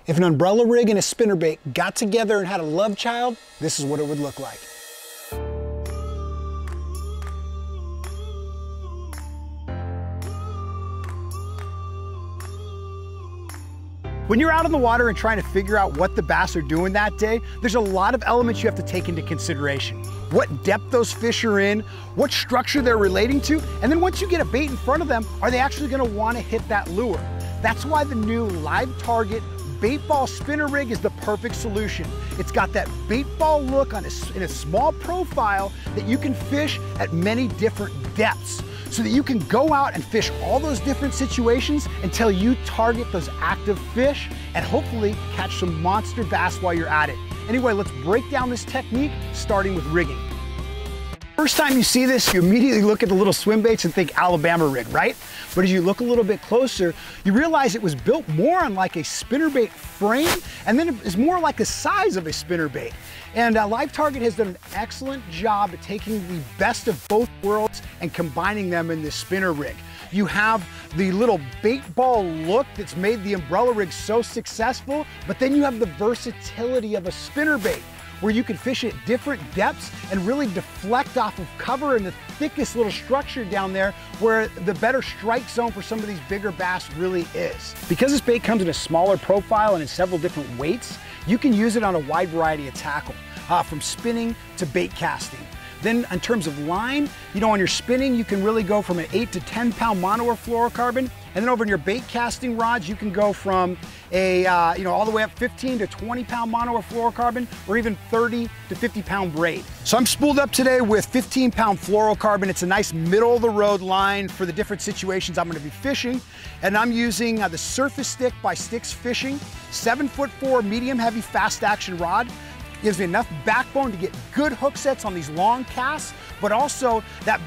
If an umbrella rig and a spinnerbait got together and had a love child, this is what it would look like. When you're out on the water and trying to figure out what the bass are doing that day, there's a lot of elements you have to take into consideration. What depth those fish are in, what structure they're relating to, and then once you get a bait in front of them, are they actually gonna wanna hit that lure? That's why the new Live Target bait ball spinner rig is the perfect solution. It's got that bait ball look in a small profile that you can fish at many different depths, so that you can go out and fish all those different situations until you target those active fish and hopefully catch some monster bass while you're at it. Anyway, let's break down this technique, starting with rigging. First time you see this, you immediately look at the little swim baits and think Alabama rig, right? But as you look a little bit closer, you realize it was built more on like a spinnerbait frame, and then it is more like the size of a spinnerbait. And Live Target has done an excellent job at taking the best of both worlds and combining them in this spinner rig. You have the little bait ball look that's made the umbrella rig so successful, but then you have the versatility of a spinnerbait, where you can fish at different depths and really deflect off of cover in the thickest little structure down there, where the better strike zone for some of these bigger bass really is. Because this bait comes in a smaller profile and in several different weights, you can use it on a wide variety of tackle, from spinning to bait casting. Then in terms of line, on your spinning, you can really go from an 8 to 10 pound mono or fluorocarbon. And then over in your bait casting rods, you can go from a, all the way up 15 to 20 pound mono or fluorocarbon, or even 30 to 50 pound braid. So I'm spooled up today with 15 pound fluorocarbon. It's a nice middle of the road line for the different situations I'm gonna be fishing. And I'm using the Surface Stick by Sticks Fishing, 7'4" medium heavy fast action rod. Gives me enough backbone to get good hook sets on these long casts, but also that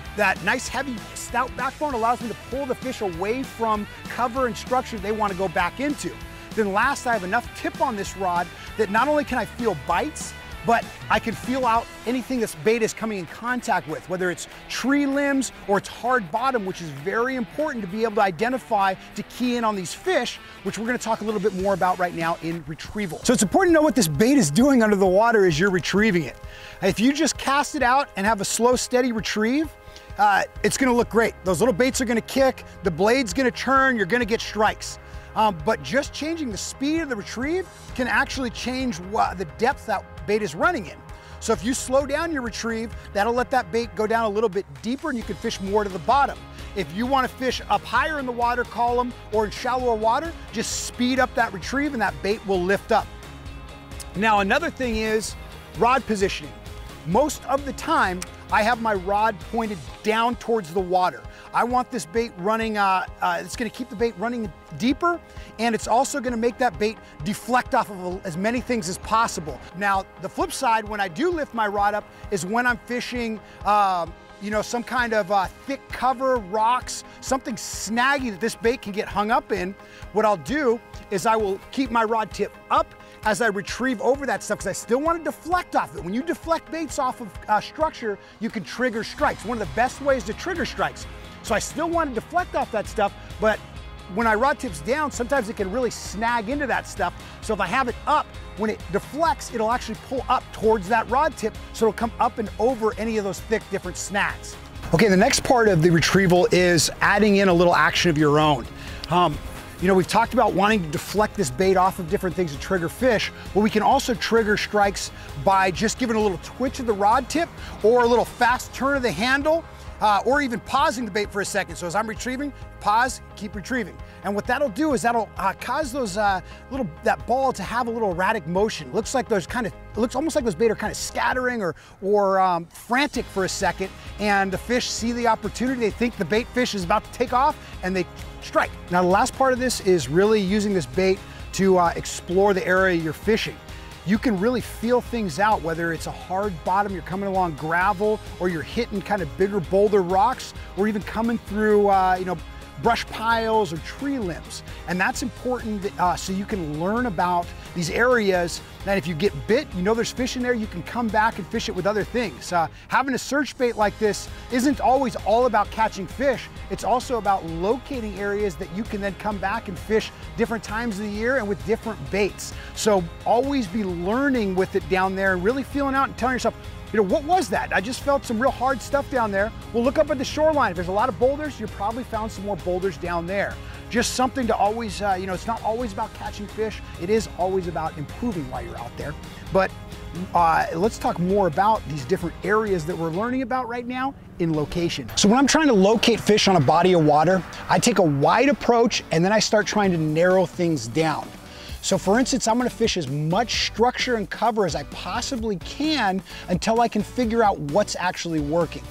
nice heavy stout backbone allows me to pull the fish away from cover and structure they want to go back into. Then last, I have enough tip on this rod that not only can I feel bites, but I can feel out anything this bait is coming in contact with, whether it's tree limbs or it's hard bottom, which is very important to be able to identify to key in on these fish, which we're gonna talk a little bit more about right now in retrieval. So it's important to know what this bait is doing under the water as you're retrieving it. If you just cast it out and have a slow, steady retrieve, it's gonna look great. Those little baits are gonna kick, the blade's gonna turn, you're gonna get strikes. But just changing the speed of the retrieve can actually change the depth that bait is running in. So if you slow down your retrieve, that'll let that bait go down a little bit deeper and you can fish more to the bottom. If you want to fish up higher in the water column or in shallower water, just speed up that retrieve and that bait will lift up. Now another thing is rod positioning. Most of the time, I have my rod pointed down towards the water. I want this bait running, it's gonna keep the bait running deeper, and it's also gonna make that bait deflect off of as many things as possible. Now, the flip side, when I do lift my rod up, is when I'm fishing some kind of thick cover, rocks, something snaggy that this bait can get hung up in. What I'll do is I will keep my rod tip up as I retrieve over that stuff, because I still want to deflect off it. When you deflect baits off of structure, you can trigger strikes. One of the best ways to trigger strikes. So I still want to deflect off that stuff, but when I rod tips down, sometimes it can really snag into that stuff. So if I have it up, when it deflects, it'll actually pull up towards that rod tip, so it'll come up and over any of those thick different snags. Okay, the next part of the retrieval is adding in a little action of your own. We've talked about wanting to deflect this bait off of different things to trigger fish. Well, we can also trigger strikes by just giving a little twitch of the rod tip, or a little fast turn of the handle, or even pausing the bait for a second. So as I'm retrieving, pause, keep retrieving. And what that'll do is that'll cause those that ball to have a little erratic motion. Looks almost like those bait are kind of scattering or frantic for a second, and the fish see the opportunity. They think the bait fish is about to take off, and they strike. Now the last part of this is really using this bait to explore the area you're fishing. You can really feel things out, whether it's a hard bottom, you're coming along gravel, or you're hitting kind of bigger boulder rocks, or even coming through brush piles or tree limbs. And that's important so you can learn about these areas that if you get bit, you know there's fish in there, you can come back and fish it with other things. Having a search bait like this isn't always all about catching fish. It's also about locating areas that you can then come back and fish different times of the year and with different baits. So always be learning with it down there and really feeling out and telling yourself, you know, what was that? I just felt some real hard stuff down there. Well, look up at the shoreline. If there's a lot of boulders, you probably found some more boulders down there. Just something to always, you know, it's not always about catching fish. It is always about improving while you're out there. But let's talk more about these different areas that we're learning about right now in location. So when I'm trying to locate fish on a body of water, I take a wide approach and then I start trying to narrow things down. So for instance, I'm gonna fish as much structure and cover as I possibly can until I can figure out what's actually working.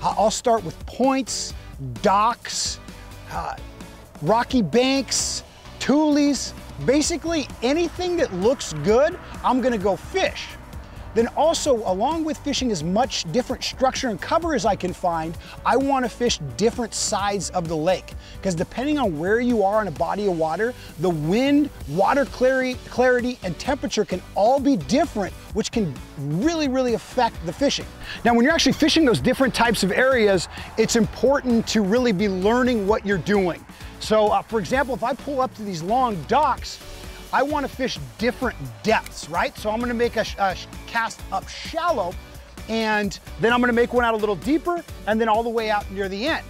I'll start with points, docks, rocky banks, tules, basically anything that looks good, I'm gonna go fish. Then also, along with fishing as much different structure and cover as I can find, I wanna fish different sides of the lake. Because depending on where you are in a body of water, the wind, water clarity, and temperature can all be different, which can really affect the fishing. Now, when you're actually fishing those different types of areas, it's important to really be learning what you're doing. So for example, if I pull up to these long docks, I want to fish different depths, right? So I'm going to make a cast up shallow, and then I'm going to make one out a little deeper, and then all the way out near the end.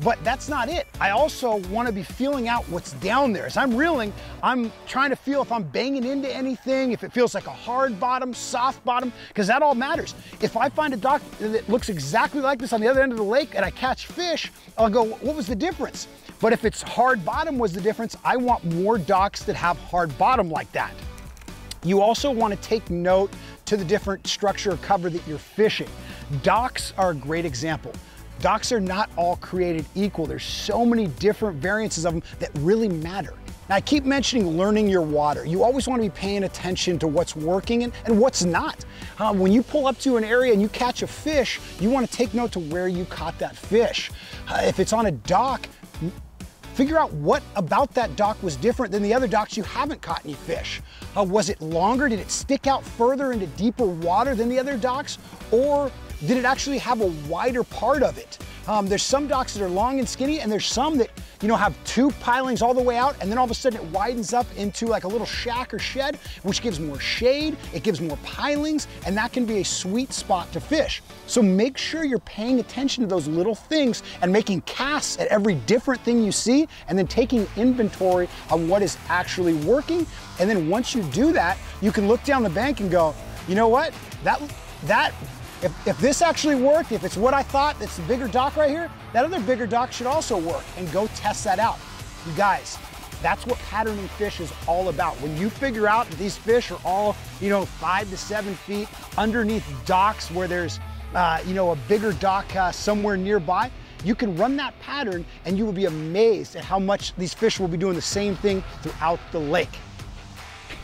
But that's not it. I also want to be feeling out what's down there. As I'm reeling, I'm trying to feel if I'm banging into anything, if it feels like a hard bottom, soft bottom, because that all matters. If I find a dock that looks exactly like this on the other end of the lake and I catch fish, I'll go, what was the difference? But if it's hard bottom was the difference, I want more docks that have hard bottom like that. You also want to take note to the different structure or cover that you're fishing. Docks are a great example. Docks are not all created equal. There's so many different variances of them that really matter. Now, I keep mentioning learning your water. You always want to be paying attention to what's working and what's not. When you pull up to an area and you catch a fish, you want to take note to where you caught that fish. If it's on a dock, figure out what about that dock was different than the other docks you haven't caught any fish. Was it longer? Did it stick out further into deeper water than the other docks? Or did it actually have a wider part of it? There's some docks that are long and skinny, and there's some that, you know, have two pilings all the way out, and then all of a sudden it widens up into like a little shack or shed, which gives more shade, it gives more pilings, and that can be a sweet spot to fish. So make sure you're paying attention to those little things and making casts at every different thing you see, and then taking inventory on what is actually working. And then once you do that, you can look down the bank and go, you know what, if this actually worked, if it's what I thought, it's the bigger dock right here, that other bigger dock should also work, and go test that out. You guys, that's what patterning fish is all about. When you figure out that these fish are all, you know, 5 to 7 feet underneath docks where there's, you know, a bigger dock somewhere nearby, you can run that pattern and you will be amazed at how much these fish will be doing the same thing throughout the lake.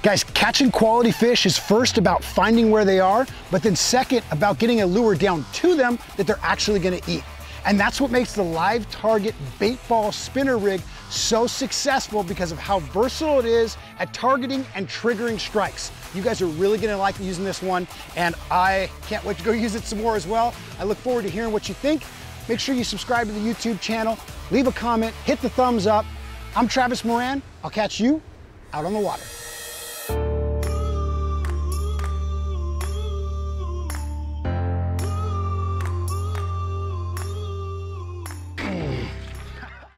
Guys, catching quality fish is first about finding where they are, but then second about getting a lure down to them that they're actually gonna eat. And that's what makes the live target bait ball spinner rig so successful, because of how versatile it is at targeting and triggering strikes. You guys are really gonna like using this one, and I can't wait to go use it some more as well. I look forward to hearing what you think. Make sure you subscribe to the YouTube channel, leave a comment, hit the thumbs up. I'm Travis Moran. I'll catch you out on the water.